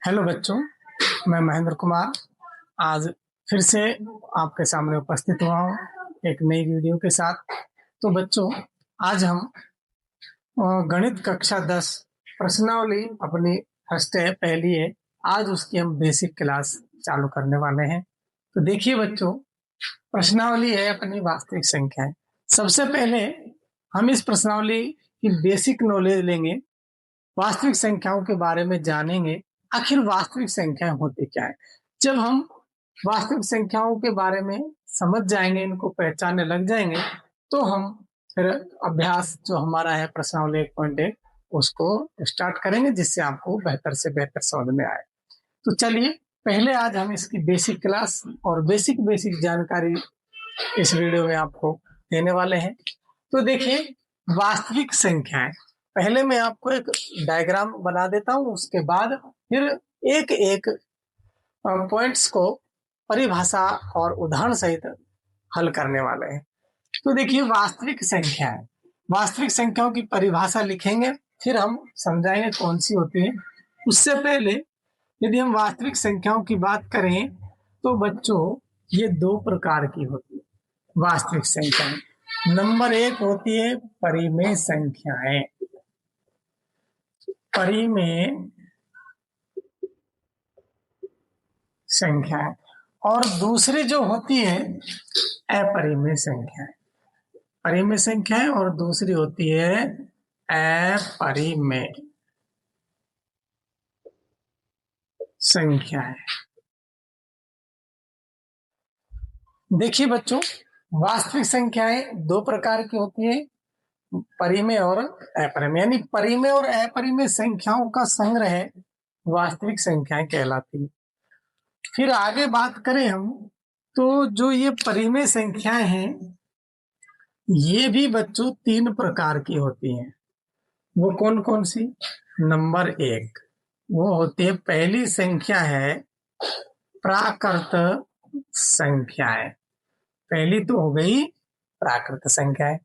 Hello बच्चों, मैं महेंद्र कुमार आज फिर से आपके सामने उपस्थित हुआ हूँ एक नई वीडियो के साथ। तो बच्चों, आज हम गणित कक्षा 10 प्रश्नावली अपनी फर्स्ट है, पहली है। आज उसकी हम बेसिक क्लास चालू करने वाले हैं। तो देखिए बच्चों, प्रश्नावली है अपनी वास्तविक संख्याएं। सबसे पहले हम इस प्रश्नावली की बेसिक नॉलेज लेंगे, वास्तविक संख्याओं के बारे में जानेंगे। आखिर वास्तविक संख्याएं होती क्या है। जब हम वास्तविक संख्याओं के बारे में समझ जाएंगे, इनको पहचानने लग जाएंगे, तो हम फिर अभ्यास जो हमारा है प्रश्नावली 1.1 उसको स्टार्ट करेंगे, जिससे आपको बेहतर से बेहतर समझ में आए। तो चलिए, पहले आज हम इसकी बेसिक क्लास और बेसिक बेसिक जानकारी इस वीडियो में आपको देने वाले हैं। तो देखिए, वास्तविक संख्याएं, पहले मैं आपको एक डायग्राम बना देता हूं, उसके बाद फिर एक एक पॉइंट्स को परिभाषा और उदाहरण सहित हल करने वाले हैं। तो देखिए, वास्तविक संख्याएं, वास्तविक संख्याओं की परिभाषा लिखेंगे, फिर हम समझाएंगे कौन सी होती है। उससे पहले यदि हम वास्तविक संख्याओं की बात करें तो बच्चों, ये दो प्रकार की होती है वास्तविक संख्याएं। नंबर एक होती है परिमेय संख्याएं, परिमेय संख्याएं, और दूसरी जो होती है अपरिमेय संख्याएं। परिमेय संख्याएं और दूसरी होती है अपरिमेय संख्याएं। देखिए बच्चों, वास्तविक संख्याएं दो प्रकार की होती है, परिमेय और अपरिमेय। यानी परिमेय और अपरिमेय संख्याओं का संग्रह वास्तविक संख्याएं कहलाती है। फिर आगे बात करें हम, तो जो ये परिमेय संख्याएं हैं, ये भी बच्चों तीन प्रकार की होती हैं। वो कौन कौन सी? नंबर एक, वो होती है, पहली संख्या है प्राकृत संख्याएं। पहली तो हो गई प्राकृत संख्याएं।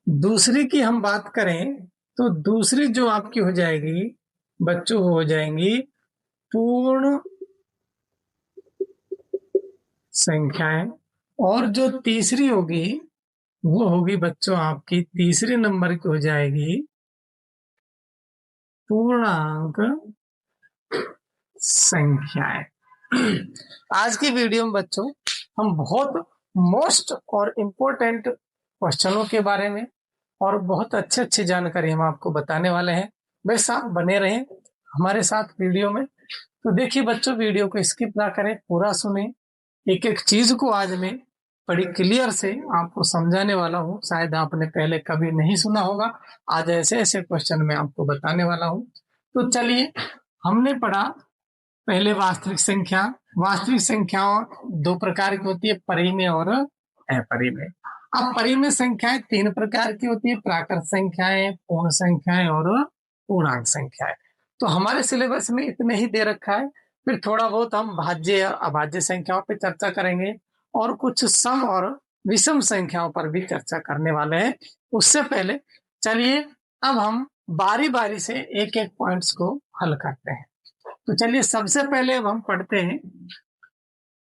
दूसरी की हम बात करें तो दूसरी जो आपकी हो जाएगी बच्चों, हो जाएंगी पूर्ण संख्याएं। और जो तीसरी होगी वो होगी बच्चों आपकी, तीसरे नंबर की हो जाएगी पूर्णांक संख्याएं। आज की वीडियो में बच्चों हम बहुत मोस्ट और इम्पोर्टेंट क्वेश्चनों के बारे में और बहुत अच्छे अच्छे जानकारी हम आपको बताने वाले हैं। बस आप बने रहें हमारे साथ वीडियो में। तो देखिए बच्चों, वीडियो को स्किप ना करें, पूरा सुने। एक एक चीज को आज मैं बड़ी क्लियर से आपको समझाने वाला हूँ। शायद आपने पहले कभी नहीं सुना होगा, आज ऐसे ऐसे क्वेश्चन मैं आपको बताने वाला हूँ। तो चलिए, हमने पढ़ा पहले वास्तविक संख्या। वास्तविक संख्याओं दो प्रकार की होती है, परिमेय और अपरिमेय। अब परिमेय संख्याएं तीन प्रकार की होती है, प्राकृत संख्याएं, पूर्ण संख्याएं और पूर्णांक संख्याएं। तो हमारे सिलेबस में इतने ही दे रखा है। फिर थोड़ा बहुत हम भाज्य और अभाज्य संख्याओं पर चर्चा करेंगे और कुछ सम और विषम संख्याओं पर भी चर्चा करने वाले हैं। उससे पहले चलिए, अब हम बारी बारी से एक एक पॉइंट्स को हल करते हैं। तो चलिए, सबसे पहले अब हम पढ़ते हैं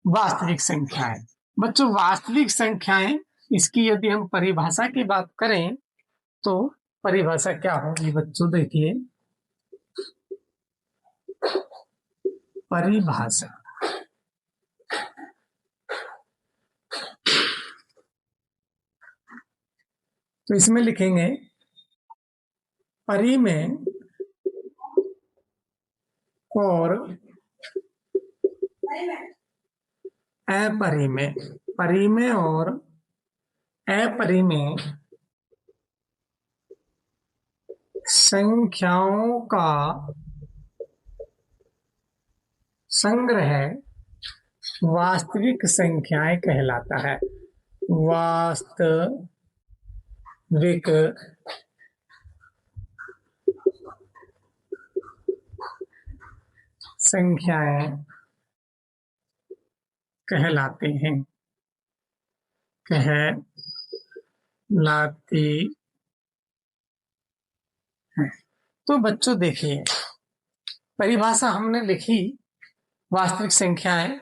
वास्तविक संख्याएं। बच्चों, वास्तविक संख्याएं, इसकी यदि हम परिभाषा की बात करें तो परिभाषा क्या होगी बच्चों? देखिए, परिभाषा तो इसमें लिखेंगे परिमेय और अपरिमेय। परिमेय और अपरिमेय संख्याओं का संग्रह वास्तविक संख्याएं कहलाता है। वास्तविक संख्याएं कहलाते हैं, कहलाती हैं। तो बच्चों देखिए, परिभाषा हमने लिखी वास्तविक संख्याएं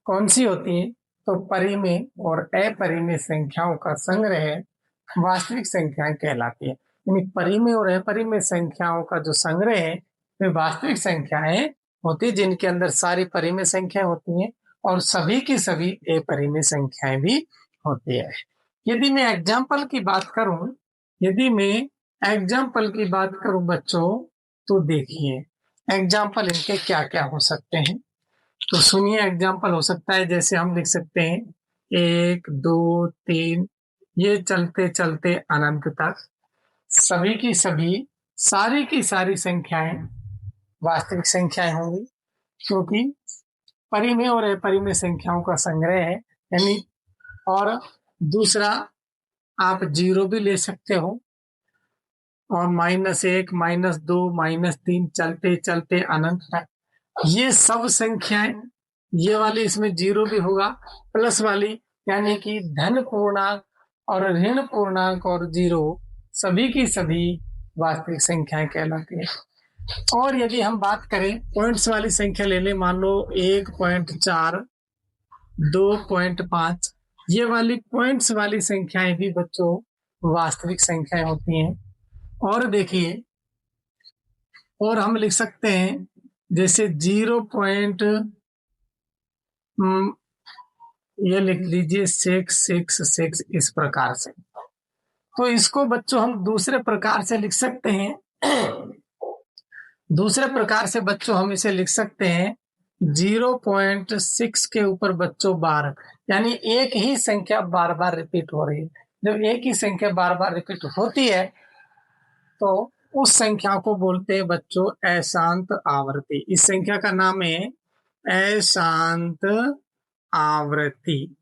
कौन सी होती है? तो परिमेय और अपरिमेय संख्याओं का संग्रह वास्तविक संख्याएं कहलाती है। यानी परिमेय और अपरिमेय संख्याओं का जो संग्रह है वे वास्तविक संख्याएं होती है, जिनके अंदर सारी परिमेय संख्याएं होती हैं और सभी की सभी अपरिमेय संख्याएं भी होती है। यदि मैं एग्जाम्पल की बात करूं बच्चों, तो देखिए एग्जाम्पल इनके क्या क्या हो सकते हैं। तो सुनिए, एग्जाम्पल हो सकता है जैसे हम लिख सकते हैं 1 2 3, ये चलते चलते अनंत तक सभी की सभी सारी की सारी संख्याएं वास्तविक संख्याएं होंगी, क्योंकि परिमेय और अपरिमेय संख्याओं का संग्रह है। यानी और दूसरा, आप जीरो भी ले सकते हो और -1 -2 -3 चलते चलते अनंत तक ये सब संख्याएं, ये वाली इसमें जीरो भी होगा, प्लस वाली यानी कि धन पूर्णांक और ऋण पूर्णांक और जीरो सभी की सभी वास्तविक संख्याएं कहलाती है। और यदि हम बात करें पॉइंट्स वाली संख्या ले लें, मान लो 1.4 2.5, ये वाली पॉइंट्स वाली संख्याएं भी बच्चों वास्तविक संख्याएं होती हैं। और देखिए, और हम लिख सकते हैं जैसे 0. ये लिख लीजिए 666 इस प्रकार से। तो इसको बच्चों हम दूसरे प्रकार से लिख सकते हैं। दूसरे प्रकार से बच्चों हम इसे लिख सकते हैं 0.6 के ऊपर बच्चों बार, यानी एक ही संख्या बार बार रिपीट हो रही है। जब एक ही संख्या बार बार रिपीट होती है तो उस संख्या को बोलते हैं बच्चों अशांत आवर्ती। इस संख्या का नाम है अशांत आवृत्ति।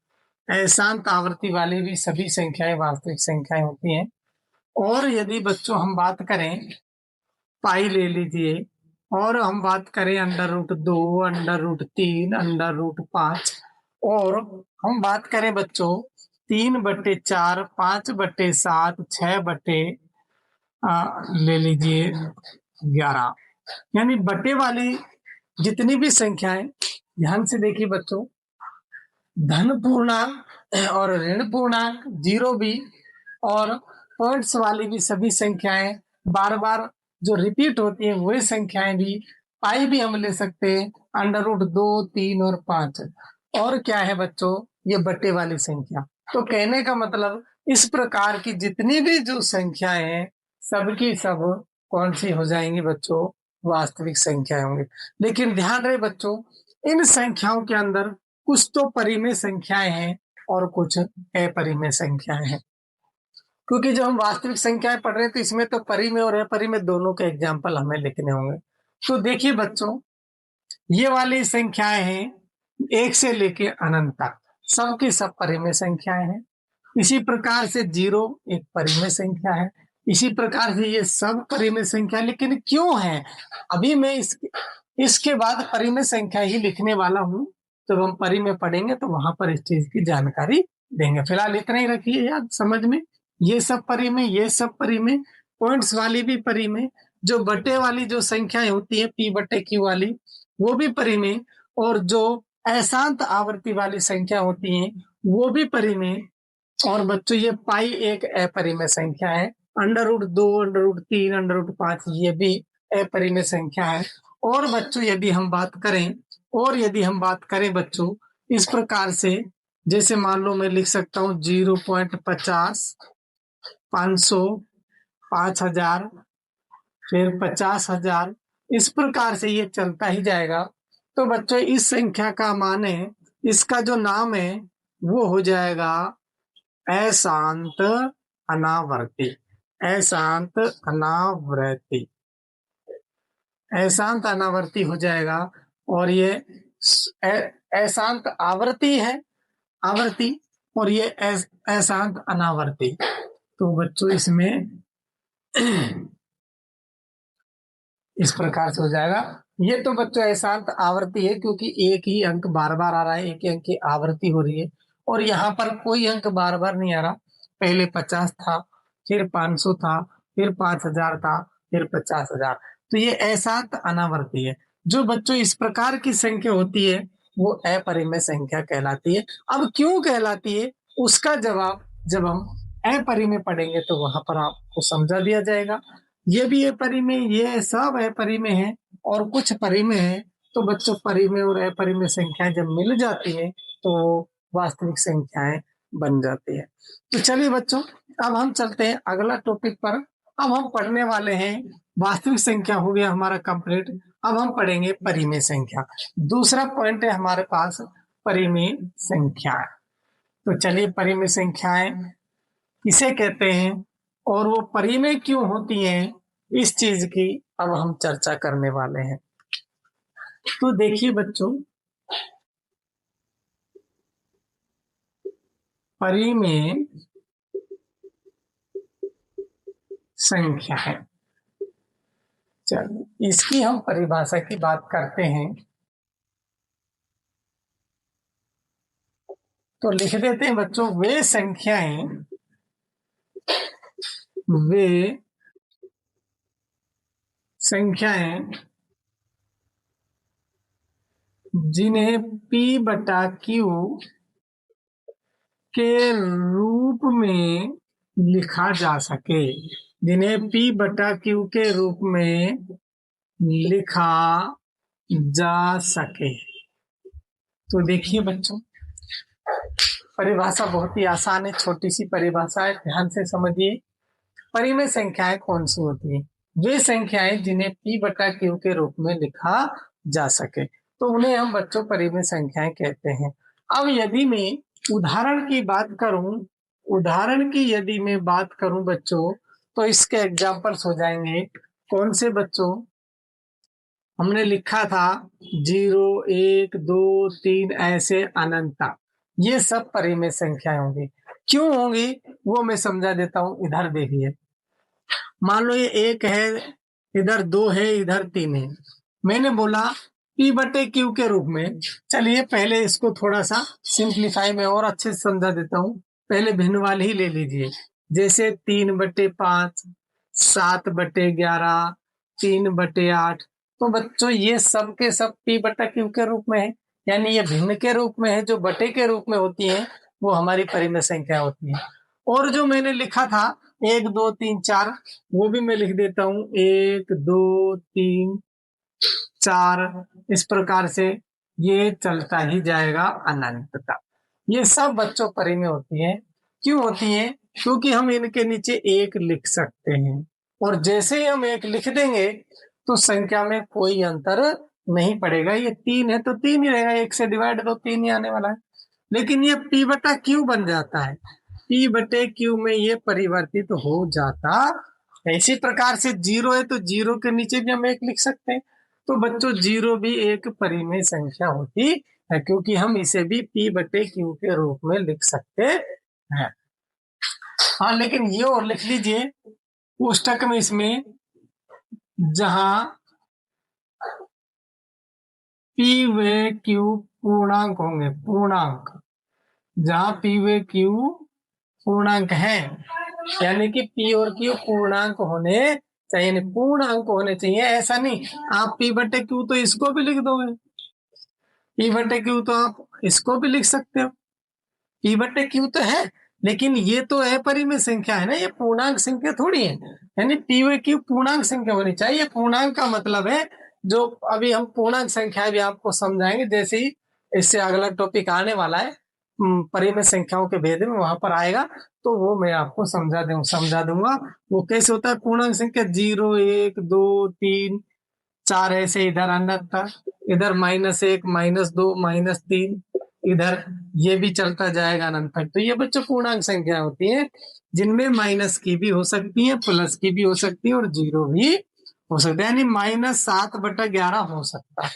अशांत आवृत्ति वाली भी सभी संख्याएं वास्तविक संख्याएं होती हैं। और यदि बच्चों हम बात करें, पाई ले लीजिए, और हम बात करें √2, √3, √5, और हम बात करें बच्चों 3/4, 5/7, 6 ले लीजिए 11, यानी बटे वाली जितनी भी संख्याएं, ध्यान से देखिए बच्चों, धन पूर्णांक और ऋण पूर्णांक जीरो भी और पॉइंट्स वाली भी सभी संख्याएं बार बार जो रिपीट होती है वही संख्याएं भी, पाई भी हम ले सकते हैं √2, 3 और 5। और क्या है बच्चों, ये बटे वाली संख्या। तो कहने का मतलब इस प्रकार की जितनी भी जो संख्याएं हैं सबकी सब कौन सी हो जाएंगी बच्चों, वास्तविक संख्याएं होंगी। लेकिन ध्यान रहे बच्चों, इन संख्याओं के अंदर कुछ तो परिमेय संख्याएं हैं और कुछ अपरिमेय संख्याएं हैं। क्योंकि जब हम वास्तविक संख्याएं पढ़ रहे हैं तो इसमें तो परिमेय और अपरिमेय दोनों के एग्जाम्पल हमें लिखने होंगे। तो देखिए बच्चों, ये वाली संख्याएं हैं 1 से लेके अनंत तक, सबकी सब परिमेय संख्याएं हैं। इसी प्रकार से 0 एक परिमेय संख्या है। इसी प्रकार से ये सब परिमेय संख्या, लेकिन क्यों है, अभी मैं इसके बाद परिमेय संख्या ही लिखने वाला हूँ। जब हम परिमेय पढ़ेंगे तो वहां पर इस चीज की जानकारी देंगे। फिलहाल इतना ही रखिए याद समझ में, ये सब परिमेय, ये सब परिमेय, पॉइंट्स वाली भी परिमेय, जो बटे वाली जो संख्याएं होती है P/Q वाली वो भी परिमेय, और जो अशांत आवृत्ति वाली संख्या होती है वो भी परिमेय। और बच्चों ये पाई एक अपरिमेय संख्या है, √2, √3, √5 ये भी अपरिमेय संख्या है। और बच्चों यदि हम बात करें बच्चों इस प्रकार से, जैसे मान लो मैं लिख सकता हूँ 0.50, 500, 5000, फिर 50,000, इस प्रकार से ये चलता ही जाएगा। तो बच्चों इस संख्या का मान है, इसका जो नाम है वो हो जाएगा अशांत अनावर्ती। अशांत अनावर्ती, अशांत अनावर्ती हो जाएगा। और ये अशांत आवृत्ति है, आवृत्ति, और ये अशांत अनावर्ती। तो बच्चों इसमें इस प्रकार से हो जाएगा। ये तो बच्चों अशांत आवर्ती है क्योंकि एक ही अंक बार बार आ रहा है, एक ही अंक की आवृत्ति हो रही है। और यहाँ पर कोई अंक बार बार नहीं आ रहा, पहले 50 था, फिर 500 था, फिर 5000 था, फिर 50,000। तो ये अशांत अनावर्ती है। जो बच्चों इस प्रकार की संख्या होती है वो अपरिमेय संख्या कहलाती है। अब क्यों कहलाती है उसका जवाब जब हम अपरिमेय पढ़ेंगे तो वहां पर आपको समझा दिया जाएगा। ये भी अपरिमेय, ये सब अपरिमेय है और कुछ परिमेय है। तो बच्चों परिमेय और अपरिमेय संख्याएं जब मिल जाती है तो वास्तविक संख्याएं बन जाती है। तो चलिए बच्चों, अब हम चलते हैं अगला टॉपिक पर। अब हम पढ़ने वाले हैं, वास्तविक संख्या हो गया हमारा कंप्लीट। अब हम पढ़ेंगे परिमेय संख्या। दूसरा पॉइंट है हमारे पास परिमेय संख्या। तो चलिए, परिमेय संख्याएं किसे कहते हैं और वो परिमेय क्यों होती हैं, इस चीज की अब हम चर्चा करने वाले हैं। तो देखिए बच्चों, परिमेय संख्या है, चलिए इसकी हम परिभाषा की बात करते हैं। तो लिख देते हैं बच्चों, वे संख्याएं जिन्हें P बटा Q के रूप में लिखा जा सके, जिन्हें P बटा Q के रूप में लिखा जा सके। तो देखिए बच्चों, परिभाषा बहुत ही आसान है, छोटी सी परिभाषा है, ध्यान से समझिए। परिमेय संख्याएं कौन सी होती है? वे संख्याएं जिन्हें P बटा Q के रूप में लिखा जा सके, तो उन्हें हम बच्चों परिमेय संख्याएं कहते हैं। अब यदि मैं उदाहरण की बात करूं बच्चों, तो इसके एग्जाम्पल्स हो जाएंगे। कौन से बच्चों? हमने लिखा था 0, 1, 2, 3 ऐसे अनंता, ये सब परिमेय संख्याएं होंगी। क्यों होंगी वो मैं समझा देता हूं, इधर देखिए। मान लो ये 1 है, इधर 2 है, इधर 3 है। मैंने बोला P बटे Q के रूप में। चलिए पहले इसको थोड़ा सा सिंप्लीफाई में और अच्छे से समझा देता हूँ। पहले भिन्न वाले ही ले लीजिए, जैसे 3/5, 7/11, 3/8। तो बच्चों ये सब के सब P बटा Q के रूप में है, यानी ये भिन्न के रूप में है। जो बटे के रूप में होती है वो हमारी परिमेय संख्या होती है। और जो मैंने लिखा था 1, 2, 3, 4, वो भी मैं लिख देता हूँ, 1, 2, 3, 4, इस प्रकार से ये चलता ही जाएगा अनंत तक। ये सब बच्चों परिमेय होती है। क्यों होती है? क्योंकि हम इनके नीचे 1 लिख सकते हैं, और जैसे ही हम 1 लिख देंगे तो संख्या में कोई अंतर नहीं पड़ेगा। ये 3 है तो 3 ही रहेगा, 1 से डिवाइड तो 3 ही आने वाला है। लेकिन ये P बटा Q बन जाता है, P बटे Q में ये परिवर्तित हो जाता है। इसी प्रकार से 0 है तो 0 के नीचे भी हम 1 लिख सकते हैं। तो बच्चों 0 भी एक परिमेय संख्या होती है, क्योंकि हम इसे भी P बटे Q के रूप में लिख सकते हैं। हाँ, लेकिन ये और लिख लीजिए पुस्तक में, इसमें जहां P व Q पूर्णांक होंगे, जहां P व Q पूर्णांक है, यानी कि P और Q पूर्णांक होने चाहिए, नहीं पूर्णांक होने चाहिए। ऐसा नहीं आप P बटे Q तो इसको भी लिख दोगे, P बटे Q तो आप इसको भी लिख सकते हो। P बटे Q तो है, लेकिन ये तो अपरिमेय संख्या है ना, ये पूर्णांक संख्या थोड़ी है। यानी P व Q पूर्णांक संख्या होनी चाहिए। पूर्णांक का मतलब है, जो अभी हम पूर्णांक संख्या भी आपको समझाएंगे, जैसे ही इससे अगला टॉपिक आने वाला है परिमेय संख्याओं के भेद में, वहां पर आएगा तो वो मैं आपको समझा दूंगा वो कैसे होता है। पूर्णांक संख्या 0, 1, 2, 3, 4 ऐसे, इधर अनंत, इधर -1, -2, -3, इधर ये भी चलता जाएगा अनंत तक। तो ये बच्चों पूर्णांक संख्या होती है, जिनमें माइनस की भी हो सकती है, प्लस की भी हो सकती है, और 0 भी हो सकता है। यानी -7/11 हो सकता है,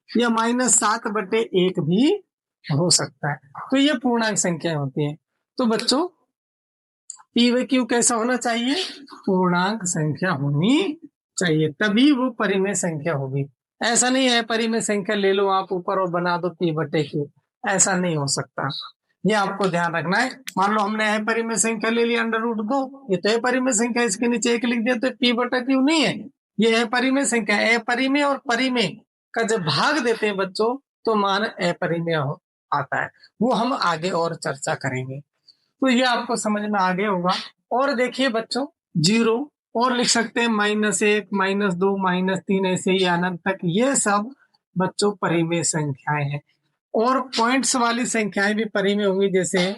या -7/1 भी हो सकता है। तो ये पूर्णांक संख्या होती है। तो बच्चों P व Q कैसा होना चाहिए? पूर्णांक संख्या होनी चाहिए, तभी वो परिमेय संख्या होगी। ऐसा नहीं है परिमेय संख्या ले लो आप ऊपर और बना दो P बटे Q, ऐसा नहीं हो सकता। ये आपको ध्यान रखना है। मान लो हमने अपरिमेय संख्या ले लिया √2, ये तो अपरिमेय संख्या, इसके नीचे 1 लिख दिया तो P बटा Q नहीं है, ये अपरिमेय संख्या है। अपरिमेय और परिमेय का जब भाग देते हैं बच्चों तो मान अपरिमेय आता है। वो हम आगे और चर्चा करेंगे। तो ये आपको समझ में आ गया होगा। और देखिए बच्चों, 0 और लिख सकते हैं -1, -2, -3, ऐसे ही अनंत तक, ये सब बच्चों परिमेय संख्याएं हैं। और पॉइंट्स वाली संख्याएं भी परिमेय होंगी, जैसे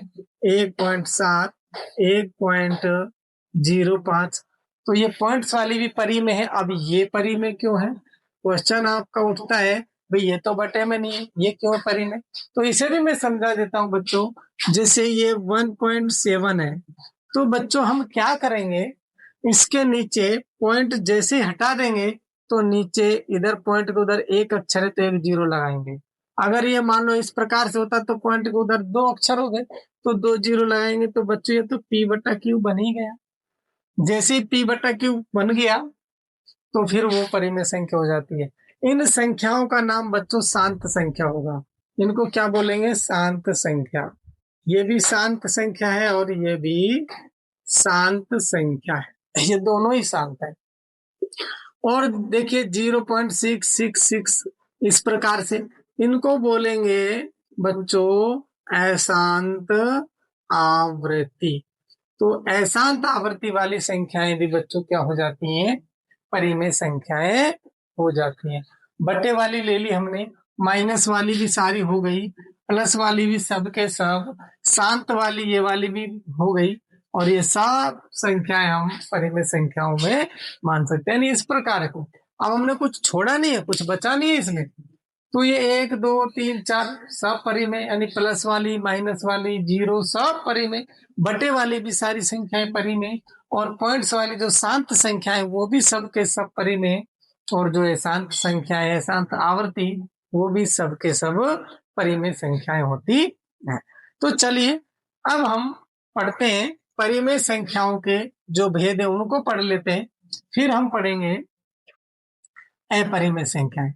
1.7, 1.05। तो ये पॉइंट्स वाली भी परिमेय है। अब ये परिमेय क्यों है? क्वेश्चन आपका उठता है, भाई ये तो बटे में नहीं है, ये क्यों परिमेय? तो इसे भी मैं समझा देता हूँ बच्चों। जैसे ये 1.7 है, तो बच्चों हम क्या करेंगे, इसके नीचे पॉइंट जैसे हटा देंगे तो नीचे इधर पॉइंट के उधर एक अक्षर है तो एक 0 लगाएंगे। अगर ये मान लो इस प्रकार से होता तो पॉइंट के उधर 2 अक्षर हो गए तो 2 0 लगाएंगे, तो बच्चों ये तो P/Q बन ही गया। जैसे ही P/Q बन गया तो फिर वो परिमेय संख्या हो जाती है। इन संख्याओं का नाम बच्चों शांत संख्या होगा। इनको क्या बोलेंगे? शांत संख्या। ये भी शांत संख्या है और ये भी शांत संख्या है, ये दोनों ही शांत है। और देखिए 0.666 इस प्रकार से, इनको बोलेंगे बच्चों अशांत आवृत्ति। तो अशांत आवृत्ति वाली संख्याएं भी बच्चों क्या हो जाती हैं? परिमेय संख्याएं हो जाती हैं। बटे वाली ले ली हमने, माइनस वाली भी सारी हो गई, प्लस वाली भी सब के सब, शांत वाली ये वाली भी हो गई, और ये सब संख्याएं हम परिमेय संख्याओं में मान सकते हैं। इस प्रकार को अब हमने कुछ छोड़ा नहीं है, कुछ बचा नहीं है इसमें। तो ये 1, 2, 3, 4 सब परिमेय, यानी प्लस वाली, माइनस वाली, 0 सब परिमेय, बटे वाली भी सारी संख्याएं परिमेय, और पॉइंट्स वाली जो शांत संख्याएं वो भी सब के सब परिमेय, और जो ये शांत संख्याएं है, शांत आवर्ती, वो भी सब के सब परिमेय संख्याएं होती है। तो चलिए अब हम पढ़ते हैं परिमेय संख्याओं के जो भेद है उनको पढ़ लेते हैं, फिर हम पढ़ेंगे अपरिमेय संख्याएं।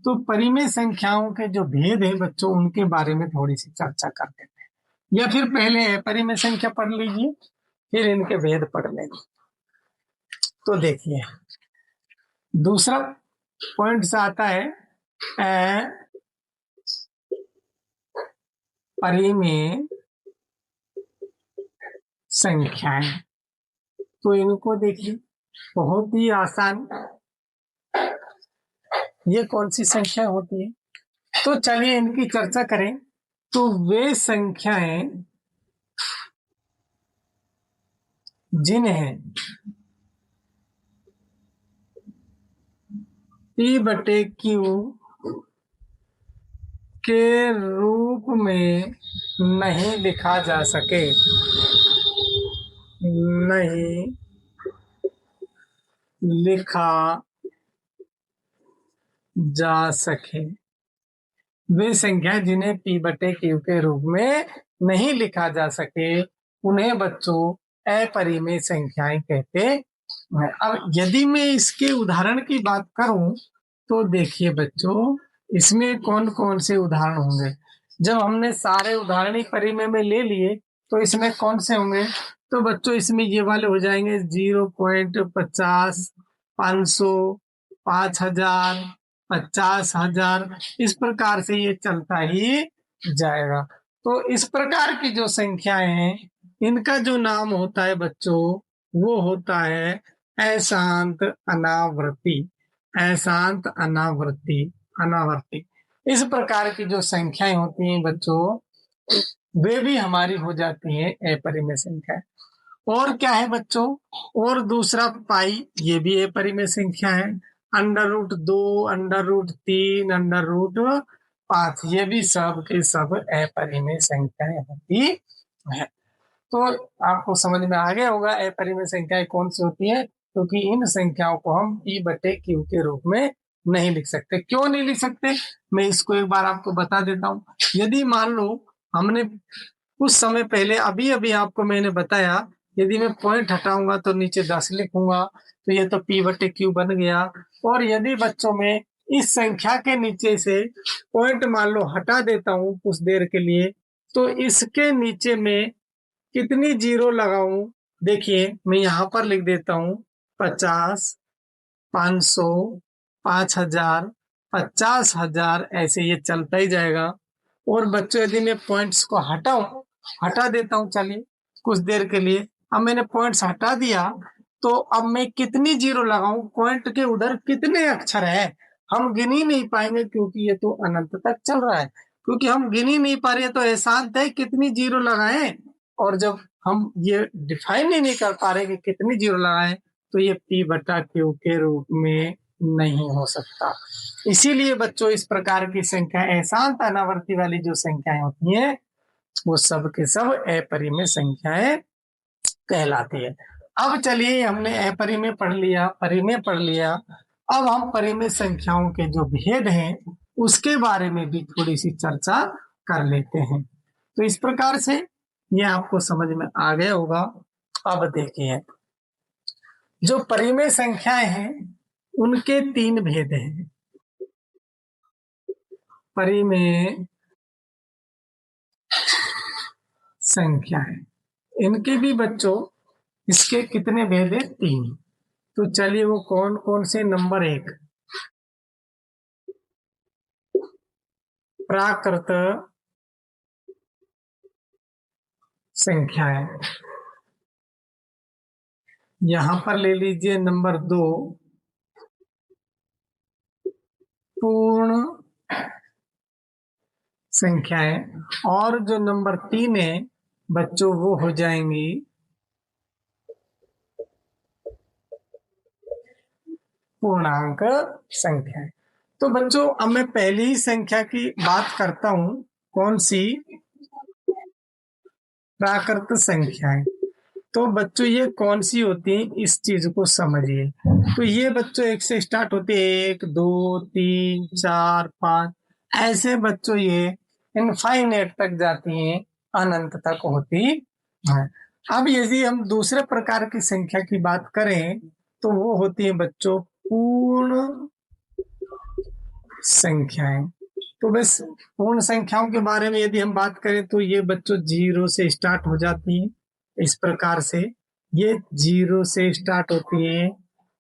तो परिमेय संख्याओं के जो भेद है बच्चों, उनके बारे में थोड़ी सी चर्चा कर लेते हैं, या फिर पहले अपरिमेय संख्या पढ़ लीजिए फिर इनके भेद पढ़ लेंगे। तो देखिए दूसरा पॉइंट आता है अपरिमेय संख्याएं। तो इनको देखिए बहुत ही आसान, ये कौन सी संख्या होती है? तो चलिए इनकी चर्चा करें। तो वे संख्याएं जिन्हें P/Q के रूप में नहीं लिखा जा सके, नहीं लिखा जा सके, वे संख्या जिन्हें P/Q के रूप में नहीं लिखा जा सके, उन्हें बच्चों अपरिमेय संख्याएं कहते हैं। अब यदि मैं इसके उदाहरण की बात करूं तो देखिए बच्चों, इसमें कौन कौन से उदाहरण होंगे। जब हमने सारे उदाहरण ही परिमेय में ले लिए तो इसमें कौन से होंगे? तो बच्चों इसमें ये वाले हो जाएंगे 0.50, 500, 5000, 50,000, इस प्रकार से ये चलता ही जाएगा। तो इस प्रकार की जो संख्याएं हैं इनका जो नाम होता है बच्चों वो होता है अशांत अनावृत्ति। अशांत अनावृत्ति, अनावर्ती। इस प्रकार की जो संख्याएं होती हैं बच्चों वे भी हमारी हो जाती हैं अपरिमेय संख्या। और क्या है बच्चों? और दूसरा पाई, ये भी अपरिमेय संख्या है। √2, √3, √5, ये भी सब के सब अपरिमेय संख्याएं होती है। तो आपको समझ में आ गया होगा अपरिमेय संख्याएं कौन सी होती है, क्योंकि इन संख्याओं को हम P/Q के रूप में नहीं लिख सकते। क्यों नहीं लिख सकते, मैं इसको एक बार आपको बता देता हूँ। यदि मान लो हमने कुछ समय पहले अभी अभी आपको मैंने बताया, यदि मैं पॉइंट हटाऊंगा तो नीचे 10 लिखूंगा तो ये तो P/Q बन गया। और यदि बच्चों में इस संख्या के नीचे से पॉइंट मान लो हटा देता हूँ कुछ देर के लिए, तो इसके नीचे में कितनी 0 लगाऊं? देखिए मैं यहाँ पर लिख देता हूँ 50, 500, 5000, 50,000 ऐसे ये चलता ही जाएगा। और बच्चों यदि मैं पॉइंट्स को हटा देता हूँ, चलिए कुछ देर के लिए। अब मैंने पॉइंट्स हटा दिया, तो अब मैं कितनी जीरो लगाऊं, पॉइंट के उधर कितने अक्षर है हम गिन ही नहीं पाएंगे, क्योंकि ये तो अनंत तक चल रहा है। क्योंकि हम गिन ही नहीं पा रहे, तो एहसान है कितनी जीरो लगाएं। और जब हम ये डिफाइन ही नहीं कर पा रहे कि कितनी जीरो लगाएं, तो ये P/Q के रूप में नहीं हो सकता। इसीलिए बच्चों इस प्रकार की संख्या एहसान अनावर्ती वाली जो संख्याएं होती हैं, वो सब के सब अपरिमेय संख्याएं कहलाती है। अब चलिए, हमने अपरिमेय पढ़ लिया, परिमेय पढ़ लिया। अब हम परिमेय संख्याओं के जो भेद हैं उसके बारे में भी थोड़ी सी चर्चा कर लेते हैं। तो इस प्रकार से ये आपको समझ में आ गया होगा। अब देखिए, जो परिमेय संख्याएं हैं उनके 3 भेद हैं। परिमेय संख्याएं, इनके भी बच्चों इसके कितने भेद हैं? 3। तो चलिए, वो कौन कौन से? नंबर 1, प्राकृत संख्याएं। यहां पर ले लीजिए नंबर 2, पूर्ण संख्याएं। और जो नंबर 3 है बच्चों, वो हो जाएंगी पूर्णांक संख्याएं। तो बच्चों, अब मैं पहली ही संख्या की बात करता हूं। कौन सी? प्राकृत संख्याएं। तो बच्चों, ये कौन सी होती है, इस चीज को समझिए। तो ये बच्चों 1 से स्टार्ट होती है, 1 2 3 4 5, ऐसे बच्चों ये इनफाइनेट तक जाती हैं, अनंत तक होती है। अब यदि हम दूसरे प्रकार की संख्या की बात करें, तो वो होती है बच्चों पूर्ण संख्याएं। तो बस पूर्ण संख्याओं के बारे में यदि हम बात करें, तो ये बच्चों 0 से स्टार्ट हो जाती हैं। इस प्रकार से ये 0 से स्टार्ट होती है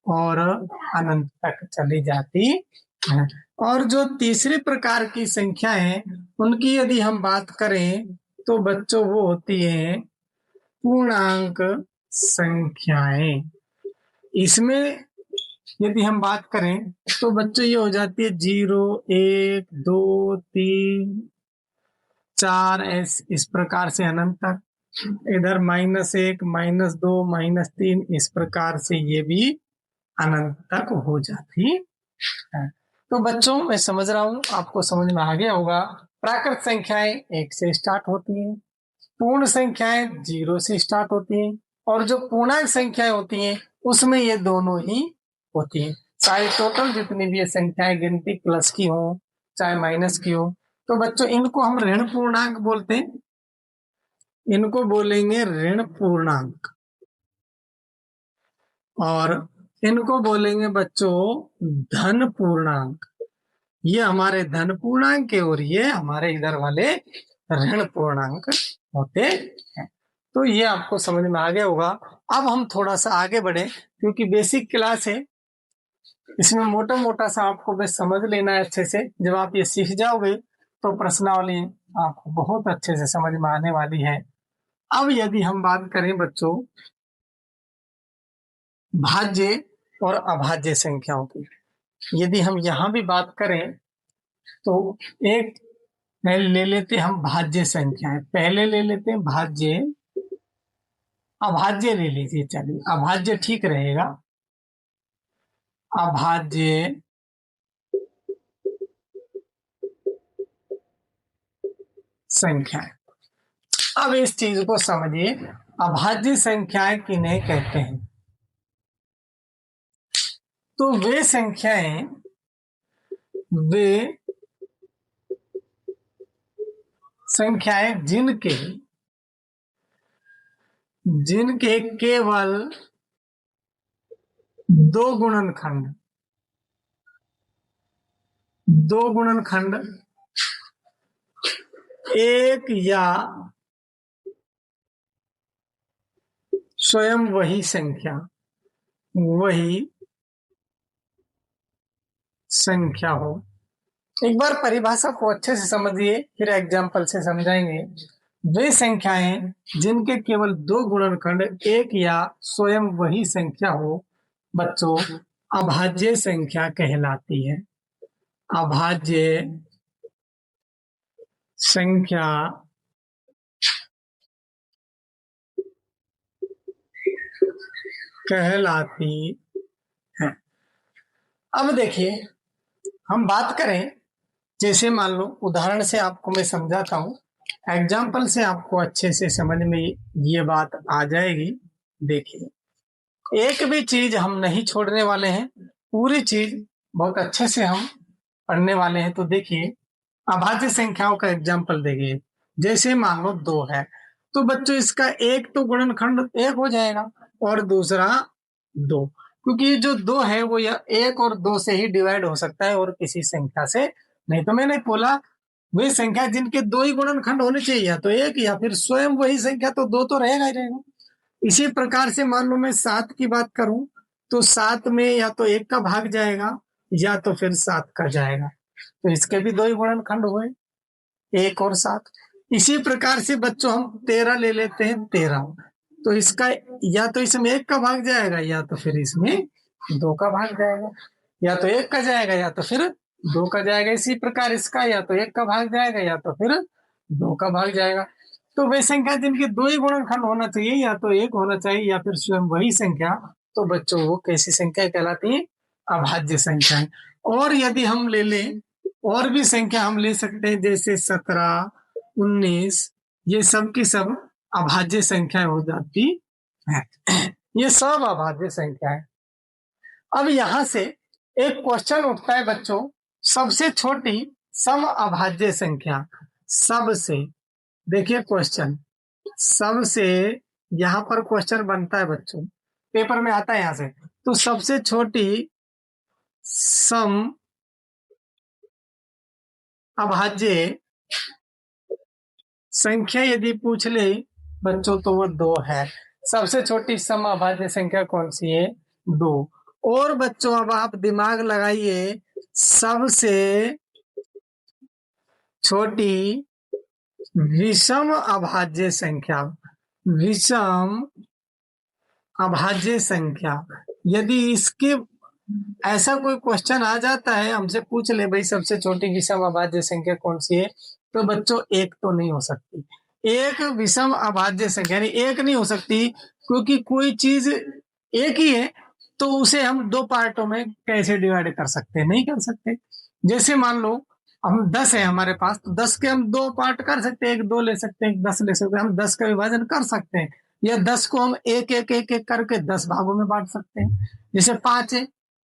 और अनंत तक चली जाती है। और जो तीसरे प्रकार की संख्या है, उनकी यदि हम बात करें, तो बच्चों वो होती है पूर्णांक संख्याएं। इसमें यदि हम बात करें, तो बच्चों ये हो जाती है 0 1 2 3 4, इस प्रकार से अनंत तक। इधर -1 -2 -3, इस प्रकार से ये भी अनंत तक हो जाती है। तो बच्चों, मैं समझ रहा हूं आपको समझ में आ गया होगा। प्राकृत संख्याएं 1 से स्टार्ट होती हैं, पूर्ण संख्याएं 0 से स्टार्ट होती हैं, और जो पूर्णांक संख्याएं होती हैं उसमें ये दोनों ही होती हैं। चाहे टोटल जितनी भी ये संख्याएं गिनती प्लस की हो चाहे माइनस की हो, तो बच्चों इनको हम ऋण पूर्णांक बोलते हैं। इनको बोलेंगे ऋण पूर्णांक। और इनको बोलेंगे बच्चों धन पूर्णांक। ये हमारे धन पूर्णांक के, और ये हमारे इधर वाले ऋण पूर्णांक होते हैं। तो ये आपको समझ में आ गया होगा। अब हम थोड़ा सा आगे बढ़े, क्योंकि बेसिक क्लास है, इसमें मोटा मोटा सा आपको बस समझ लेना है अच्छे से। जब आप ये सीख जाओगे, तो प्रश्नावली आपको बहुत अच्छे से समझ में आने वाली है। अब यदि हम बात करें बच्चों भाज्य और अभाज्य संख्याओं की, यदि हम यहाँ भी बात करें, तो एक ले लेते हैं हम भाज्य संख्याएं। पहले ले लेते हैं भाज्य, अभाज्य ले लीजिए, चलिए अभाज्य ठीक रहेगा। अभाज्य संख्याएं। अब इस चीज को समझिए, अभाज्य संख्याएं किन्हें कहते हैं? तो वे संख्याएं, जिनके जिनके केवल 2 गुणनखंड, 2 गुणनखंड, एक या स्वयं वही संख्या हो, एक बार परिभाषा को अच्छे से समझिए, फिर एग्जाम्पल से समझाएंगे। वे संख्याएं जिनके केवल दो गुणनखंड एक या स्वयं वही संख्या हो बच्चों अभाज्य संख्या कहलाती है। अभाज्य संख्या कहलाती है। अब देखिए, हम बात करें, जैसे मान लो उदाहरण से आपको मैं समझाता हूँ, एग्जाम्पल से आपको अच्छे से समझ में ये बात आ जाएगी। देखिए, एक भी चीज हम नहीं छोड़ने वाले हैं, पूरी चीज बहुत अच्छे से हम पढ़ने वाले हैं। तो देखिए, अभाज्य संख्याओं का एग्जाम्पल देखिए। जैसे मान लो 2 है, तो बच्चों इसका एक तो गुणनखंड 1 हो जाएगा और दूसरा 2, क्योंकि ये जो 2 है वो या 1 और 2 से ही डिवाइड हो सकता है और किसी संख्या से नहीं। तो मैंने बोला वही संख्या जिनके 2 ही गुणनखंड होने चाहिए, या तो 1 या फिर स्वयं वही संख्या, तो 2 तो रहेगा ही रहेगा। इसी प्रकार से मान लो मैं 7 की बात करूं, तो 7 में या तो 1 का भाग जाएगा या तो फिर 7 का जाएगा, तो इसके भी 2 ही गुणनखंड हुए, 1 और 7। इसी प्रकार से बच्चों हम 13 ले लेते हैं, 13, तो इसका या तो इसमें 1 का भाग जाएगा या तो फिर इसमें 2 का भाग जाएगा, या तो 1 का जाएगा या तो फिर 2 का जाएगा। इसी प्रकार इसका या तो 1 का भाग जाएगा या तो फिर 2 का भाग जाएगा। तो वे संख्या जिनके 2 ही गुणनखंड होना चाहिए, या तो 1 होना चाहिए या फिर स्वयं वही संख्या, तो बच्चों वो कैसी संख्या कहलाती है? अभाज्य संख्या। और यदि हम ले लें, और भी संख्या हम ले सकते हैं, जैसे 17, 19, ये सब की सब अभाज्य संख्याएं हो जाती है। ये सब अभाज्य संख्या है। अब यहां से एक क्वेश्चन उठता है बच्चों, सबसे छोटी सम अभाज्य संख्या, सबसे, देखिए क्वेश्चन, सबसे, यहां पर क्वेश्चन बनता है बच्चों, पेपर में आता है यहां से, तो सबसे छोटी सम अभाज्य संख्या यदि पूछ ले बच्चों तो वो 2 है। सबसे छोटी सम अभाज्य संख्या कौन सी है? 2। और बच्चों अब आप दिमाग लगाइए, सबसे छोटी विषम अभाज्य संख्या, विषम अभाज्य संख्या, यदि इसके ऐसा कोई क्वेश्चन आ जाता है, हमसे पूछ ले भाई सबसे छोटी विषम अभाज्य संख्या कौन सी है, तो बच्चों एक तो नहीं हो सकती। एक विषम अभाज्य संख्या यानी एक नहीं हो सकती, क्योंकि कोई चीज एक ही है तो उसे हम 2 पार्टों में कैसे डिवाइड कर सकते हैं? नहीं कर सकते। जैसे मान लो हम 10 है हमारे पास, तो 10 के हम 2 पार्ट कर सकते हैं, एक 2 ले सकते हैं, एक 10 ले सकते हैं, हम 10 का विभाजन कर सकते हैं, या 10 को हम एक एक एक एक करके 10 भागों में बांट सकते हैं। जैसे 5 है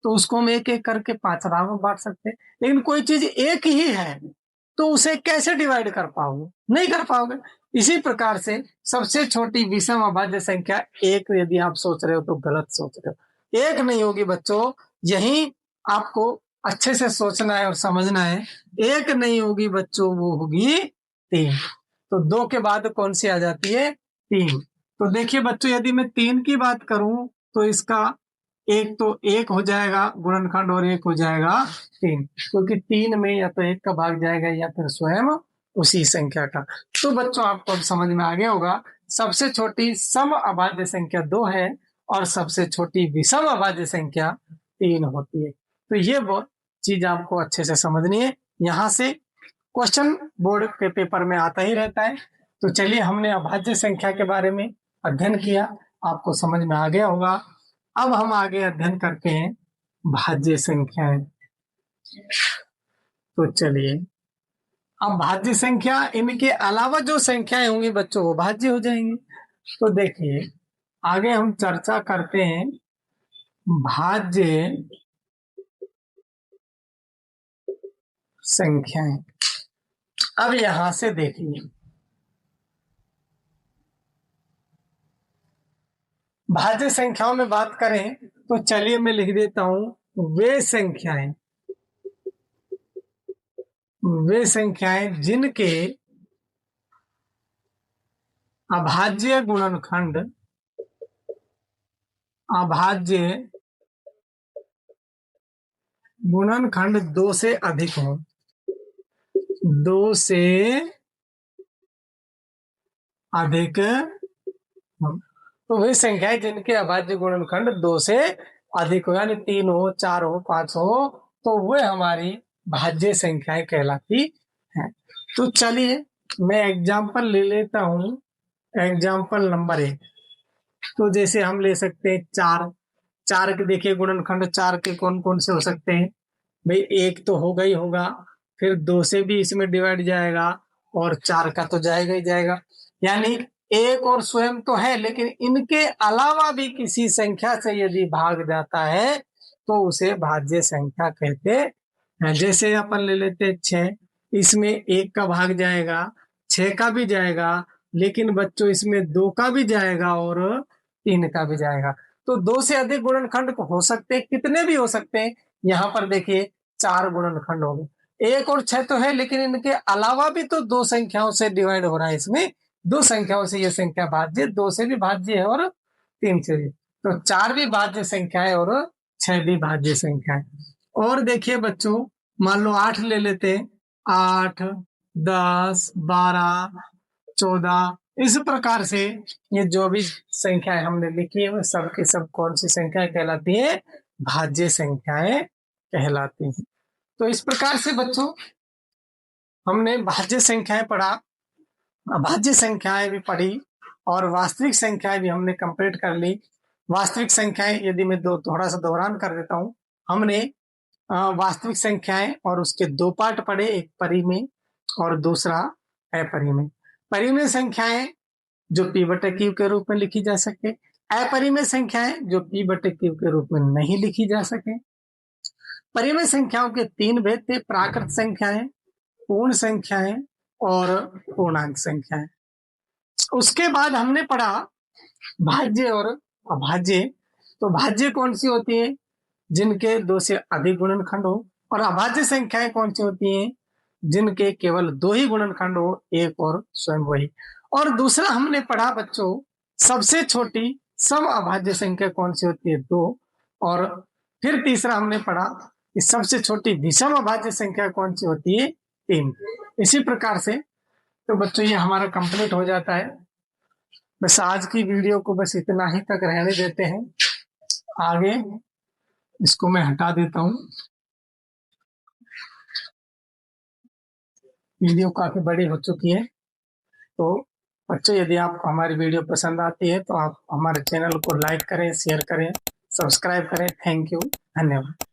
तो उसको हम एक एक करके 5 भागों में बांट सकते हैं। लेकिन कोई चीज एक ही है तो उसे कैसे डिवाइड कर पाओगे? नहीं कर पाओगे। इसी प्रकार से सबसे छोटी विषम अभाज्य संख्या एक, यदि आप सोच रहे हो तो गलत सोच रहे हो, एक नहीं होगी बच्चों। यही आपको अच्छे से सोचना है और समझना है। एक नहीं होगी बच्चों, वो होगी 3। तो 2 के बाद कौन सी आ जाती है? 3। तो देखिए बच्चों, यदि मैं 3 की बात करूं तो इसका एक तो 1 हो जाएगा गुणनखंड और 1 हो जाएगा 3, क्योंकि 3 में या तो 1 का भाग जाएगा या फिर स्वयं उसी संख्या का। तो बच्चों आपको अब समझ में आ गया होगा, सबसे छोटी सम अभाज्य संख्या 2 है और सबसे छोटी विषम अभाज्य संख्या 3 होती है। तो ये वो चीज आपको अच्छे से समझनी है। यहाँ से क्वेश्चन बोर्ड के पेपर में आता ही रहता है। तो चलिए, हमने अभाज्य संख्या के बारे में अध्ययन किया, आपको समझ में आ गया होगा। अब हम आगे अध्ययन करते हैं भाज्य संख्याएं। तो चलिए, अब भाज्य संख्या, इनके अलावा जो संख्याएं होंगी बच्चों वो भाज्य हो जाएंगी। तो देखिए, आगे हम चर्चा करते हैं भाज्य संख्याएं। अब यहां से देखिए, भाज्य संख्याओं में बात करें तो चलिए मैं लिख देता हूं वे संख्याएं, वे संख्याएं जिनके अभाज्य गुणनखंड, अभाज्य गुणनखंड 2 से अधिक हो। 2 से अधिक, तो वही संख्या है जिनके अभाज्य गुणनखंड 2 से अधिक हो, यानी 3 हो, 4 हो, 5 हो, तो वे हमारी भाज्य संख्याएं कहलाती हैं। तो चलिए मैं एग्जाम्पल ले लेता हूं। एग्जाम्पल नंबर 1, तो जैसे हम ले सकते हैं 4। 4 के देखिए गुणनखंड 4 के कौन कौन से हो सकते हैं भाई? 1 तो होगा ही होगा, फिर 2 से भी इसमें डिवाइड जाएगा, और 4 का तो जाएगा ही जाएगा। यानी 1 और स्वयं तो है, लेकिन इनके अलावा भी किसी संख्या से यदि भाग जाता है तो उसे भाज्य संख्या कहते हैं। जैसे अपन ले लेते हैं 6, इसमें 1 का भाग जाएगा, 6 का भी जाएगा, लेकिन बच्चों इसमें 2 का भी जाएगा और 3 का भी जाएगा। तो 2 से अधिक गुणनखंड हो सकते हैं, कितने भी हो सकते हैं। यहाँ पर देखिए 4 गुणनखंड हो गए, 1 और 6 तो है, लेकिन इनके अलावा भी तो 2 संख्याओं से डिवाइड हो रहा है। इसमें 2 संख्याओं से ये संख्या भाज्य, 2 से भी भाज्य है और 3 से भी, तो 4 भी भाज्य संख्या है और 6 भी भाज्य संख्या है। और देखिए बच्चों, मान लो 8 ले लेते हैं, 8, 10, 12, 14, इस प्रकार से ये जो भी संख्याएं हमने लिखी है वो सब की सब कौन सी संख्याएं कहलाती है? भाज्य संख्याएं कहलाती हैं। तो इस प्रकार से बच्चों हमने भाज्य संख्याएं पढ़ा, अभाज्य संख्याएं भी पढ़ी, और वास्तविक संख्याएं भी हमने कंप्लीट कर ली। वास्तविक संख्याएं यदि मैं थोड़ा सा दोहरान कर देता हूं, हमने वास्तविक संख्याएं और उसके 2 पार्ट पढ़े, एक परिमेय और दूसरा अपरिमेय। परिमेय संख्याएं जो p बटे q के रूप में लिखी जा सके, अपरिमेय संख्याएं जो p बटे q के रूप में नहीं लिखी जा सके। परिमेय संख्याओं के 3 भेद थे: प्राकृत संख्याएं, पूर्ण संख्याएं और पूर्णांक संख्याएं। उसके बाद हमने पढ़ा भाज्य और अभाज्य। तो भाज्य कौन सी होती है? जिनके 2 से अधिक गुणनखंड हो। और अभाज्य संख्याएं कौन सी होती हैं? जिनके केवल 2 ही गुणनखंड हो, 1 और स्वयं वही। और दूसरा हमने पढ़ा बच्चों, सबसे छोटी सम अभाज्य संख्या कौन सी होती है? 2। और फिर तीसरा हमने पढ़ा कि सबसे छोटी विषम अभाज्य संख्या कौन सी होती है? 3। इसी प्रकार से तो बच्चों ये हमारा कंप्लीट हो जाता है। बस आज की वीडियो को बस इतना ही तक रहने देते हैं, आगे इसको मैं हटा देता हूँ। वीडियो काफी बड़ी हो चुकी है। तो बच्चों यदि आपको हमारी वीडियो पसंद आती है तो आप हमारे चैनल को लाइक करें, शेयर करें, सब्सक्राइब करें। थैंक यू, धन्यवाद।